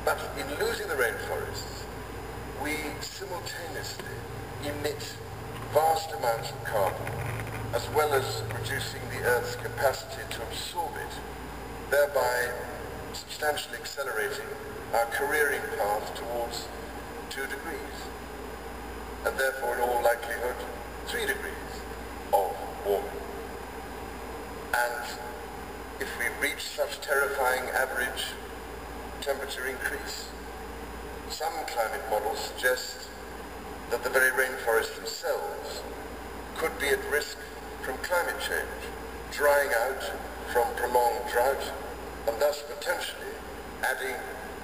But in losing the rainforests, we simultaneously emit vast amounts of carbon, as well as reducing the Earth's capacity to absorb it, thereby substantially accelerating our careering path towards 2 degrees, and therefore in all likelihood 3 degrees of warming. And if we reach such terrifying average temperature increase, some climate models suggest that the very rainforests themselves could be at risk from climate change, drying out from prolonged drought, and thus potentially adding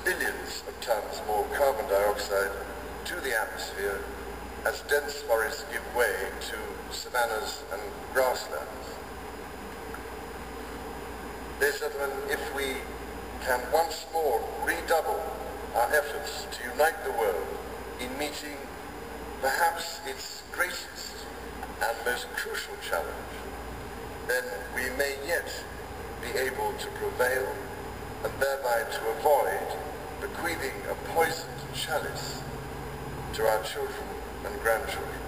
billions of tons more carbon dioxide to the atmosphere as dense forests give way to savannas and grasslands. Ladies and gentlemen, if we can once more redouble our efforts to unite the world in meeting perhaps its greatest and most crucial challenge, then we may yet be able to prevail and thereby to avoid bequeathing a poisoned chalice to our children and grandchildren.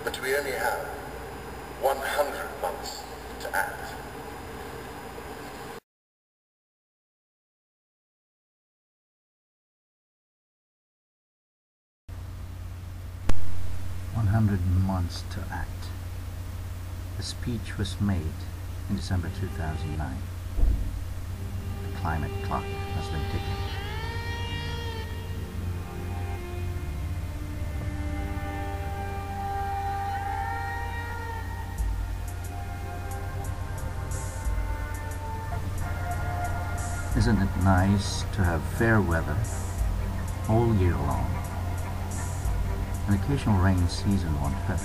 But we only have 100 months to act. Months to act. The speech was made in December 2009. The climate clock has been ticking. Isn't it nice to have fair weather all year long? An occasional rain season won't hurt.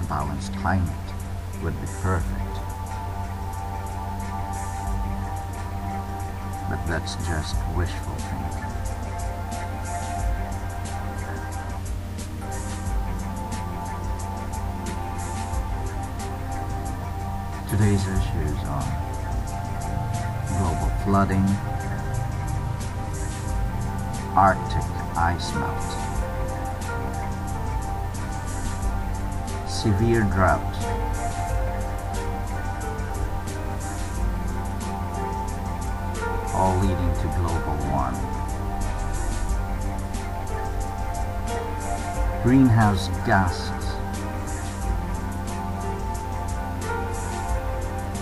A balanced climate would be perfect. But that's just wishful thinking. Today's issues are global flooding, Arctic ice melt, severe drought, all leading to global warming. Greenhouse gases,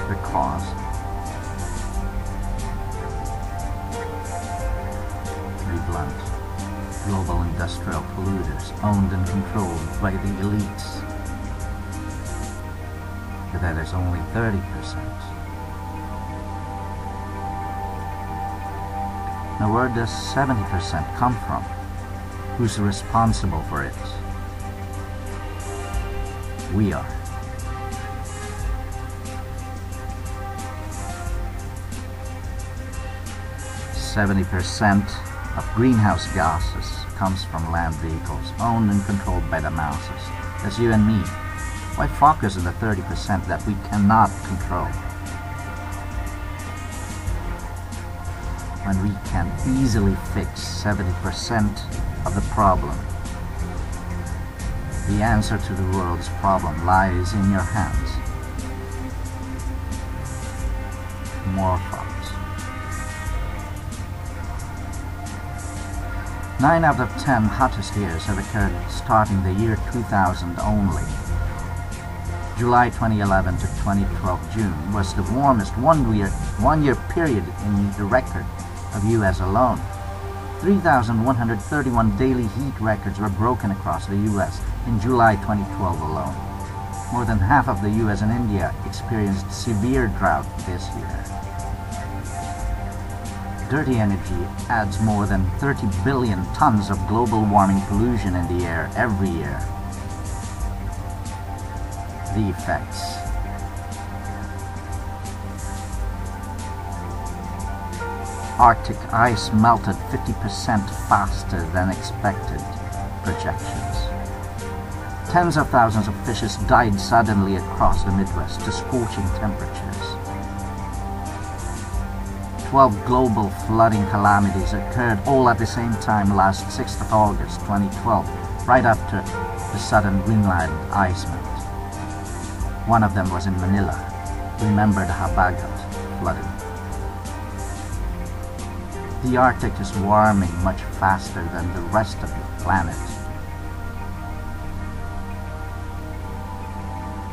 the cause. To be blunt, global industrial polluters owned and controlled by the elites. But that is only 30%. Now where does 70% come from? Who's responsible for it? We are. %70 of greenhouse gases comes from land vehicles owned and controlled by the masses. That's you and me. Why focus on the 30% that we cannot control when we can easily fix 70% of the problem? The answer to the world's problem lies in your hands. More thoughts. 9 out of 10 hottest years have occurred starting the year 2000 only. July 2011 to 2012 June was the warmest one-year period in the record of US alone. 3,131 daily heat records were broken across the US in July 2012 alone. More than half of the US and India experienced severe drought this year. Dirty energy adds more than 30 billion tons of global warming pollution in the air every year. The effects. Arctic ice melted 50% faster than expected projections. Tens of thousands of fishes died suddenly across the Midwest to scorching temperatures. 12 global flooding calamities occurred all at the same time last 6th of August 2012, right after the sudden Greenland ice melt. One of them was in Manila. Remember the Habagat flooding. The Arctic is warming much faster than the rest of the planet.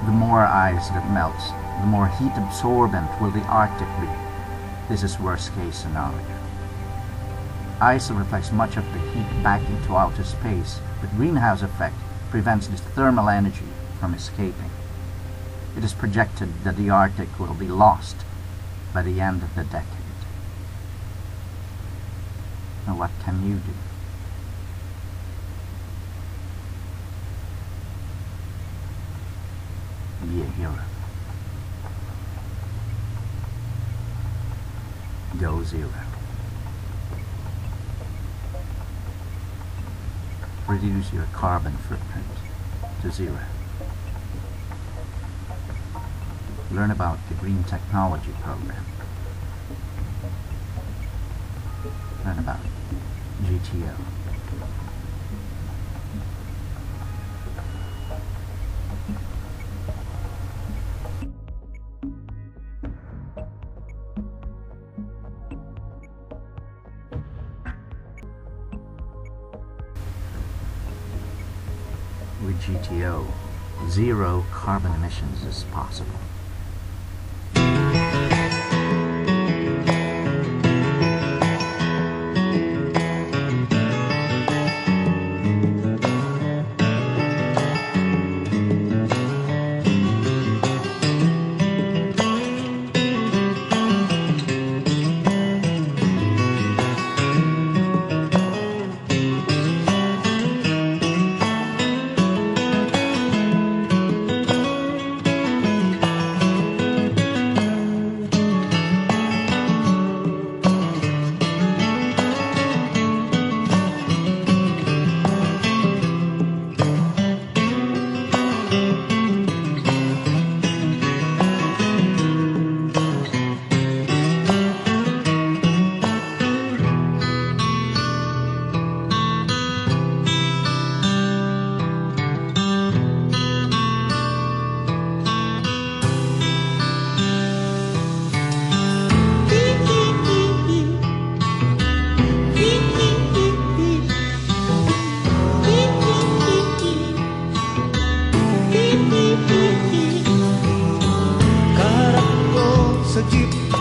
The more ice that melts, the more heat absorbent will the Arctic be. This is worst case scenario. Ice reflects much of the heat back into outer space, but greenhouse effect prevents this thermal energy from escaping. It is projected that the Arctic will be lost by the end of the decade. Now what can you do? Be a hero. Go zero. Reduce your carbon footprint to zero. Learn about the Green Technology Program. Learn about GTO. With GTO, zero carbon emissions is possible. Kaharap ko sa jeep